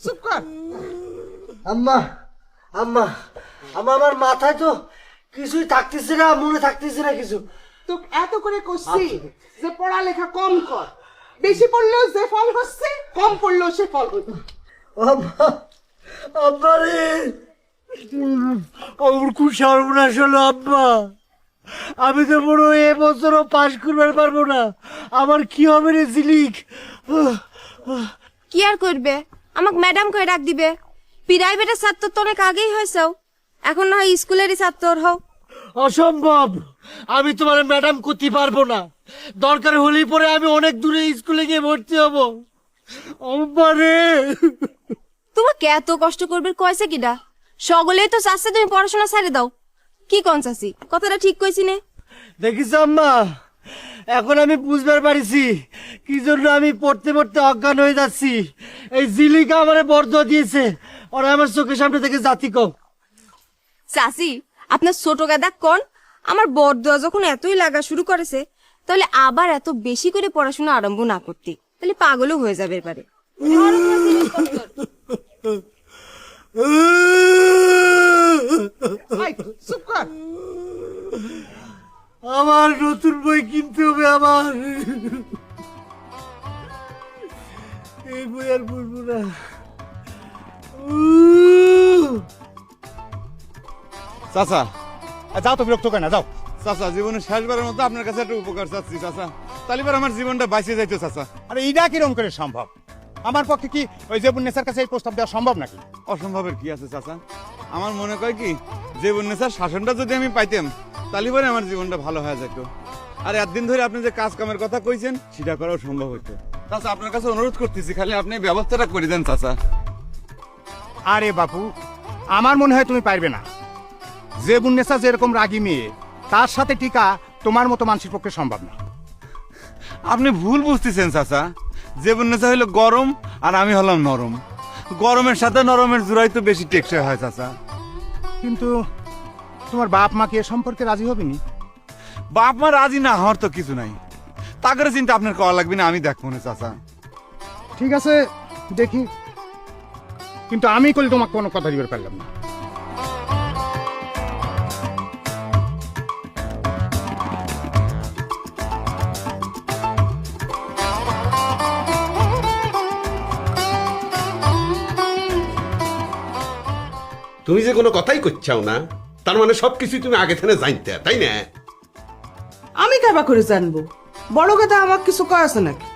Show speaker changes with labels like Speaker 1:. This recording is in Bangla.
Speaker 1: চুপ কর।
Speaker 2: আম্মা আম্মা আম্মা, আমার মাথায় তো কিছুই থাকতেছে না, মনে থাকতেছে না কিছু।
Speaker 1: তোকে এত করে কইছি যে পড়ালেখা কম কর, বেশি পড়লেও যে ফল হচ্ছে, কম পড়লেও সে ফল হচ্ছে।
Speaker 2: আম্মা আম্মা রে, আমার খুব সর্বনাশ হলো আম্মা। আমি তো বড় এবছরও পাশ করবার পারবো না। আমার কি হবে রে ঝিলিক?
Speaker 3: কি আর করবে, আমাকে ম্যাডাম কয়ে ডাক দিবে। প্রাইভেটের ছাত্র তো অনেক আগেই হয়েছেও, এখন না হয় স্কুলেরই ছাত্র হও।
Speaker 2: অসম্ভব, আমি তোমার ম্যাডাম করতে পারবো না। দরকার হলেই পরে আমি অনেক দূরে স্কুলে গিয়ে ভর্তি হবো। আম্মা রে,
Speaker 3: তোমাকে এত কষ্ট করবে কয়েছে কিডা? সকলেই তো চাচ্ছে তুমি পড়াশোনা ছেড়ে দাও। কি কন চাচি, কথাটা ঠিক কইছি নে?
Speaker 2: দেখিস আম্মা, এখন আমি বুঝবার পারিছি কি জন্য আমি পড়তে পড়তে অজ্ঞান হয়ে যাচ্ছি। এই জিলিকা আমারে বরদোয়া দিয়েছে, ওরা আমার চোখের সামনে থেকে জাতি কম।
Speaker 3: চাচি, আপনার ছোট গাদা কন, আমার বড়দোয়া যখন এতই লাগা শুরু করেছে, তাহলে আবার এত বেশি করে পড়াশোনা আরম্ভ না করতে, তাহলে পাগলও হয়ে যাবে এবারে।
Speaker 1: চুপ কর।
Speaker 2: আমার নতুন বই কিনতে হবে আমার। এই বই আর পড়বো না।
Speaker 4: চাচা যাও তো, বিরক্ত কেন, যাও। চাচা, জীবনের শেষবারের মতো আপনার কাছে একটা উপকার চাচ্ছি চাচা, তালিবার আমার জীবনটা বাঁচিয়ে যাইতো চাচা।
Speaker 5: আরে এইটা কিরম করে সম্ভব? আমার পক্ষে কি ওই জেবুন্নেসার কাছে এই প্রস্তাব দেওয়া সম্ভব নাকি?
Speaker 4: অসম্ভবের কি আছে চাচা? আমার মনে কয় কি, জীবন্নেসার শাসনটা যদি আমি পাইতাম, তালিবারে আমার জীবনটা ভালো হয়ে যেত। আর একদিন ধরে আপনি যে কাজ কামের কথা কইছেন, সেটা করাও সম্ভব হইতো। চাচা, আপনার কাছে অনুরোধ করতেছি, খালি আপনি ব্যবস্থাটা করে দেন চাচা।
Speaker 5: আরে বাপু, আমার মনে হয় তুমি পারবে না। জেবুন্নেসা যেরকম রাগী মেয়ে, তার সাথে টিকা তোমার মতো মানুষের পক্ষে সম্ভব না।
Speaker 4: আপনি ভুল বুঝতেছেন চাচা। জীবন্নেসা হইলো গরম আর আমি হলাম নরম। গরমের সাথে নরমের জোড়াই তো বেশি টেকসই হয় চাচা।
Speaker 5: কিন্তু তোমার বাপ মা কি এ সম্পর্কে রাজি হবেনি?
Speaker 4: বাপ মা রাজি না হওয়ার তো কিছু নাই, তাগরে চিন্তা আপনার করা লাগবে না, আমি দেখবো না চাচা।
Speaker 5: ঠিক আছে, দেখি। কিন্তু আমি করলে তোমাকে কোনো কথা দিতে পারলাম না।
Speaker 6: তুমি যে কোনো কথাই করছাও না, তার মানে সবকিছু তুমি আগে থেকে জানতে, তাই না?
Speaker 1: আমি কাবা করে জানবো? বড় কথা আমার কিছু কয় আছে নাকি?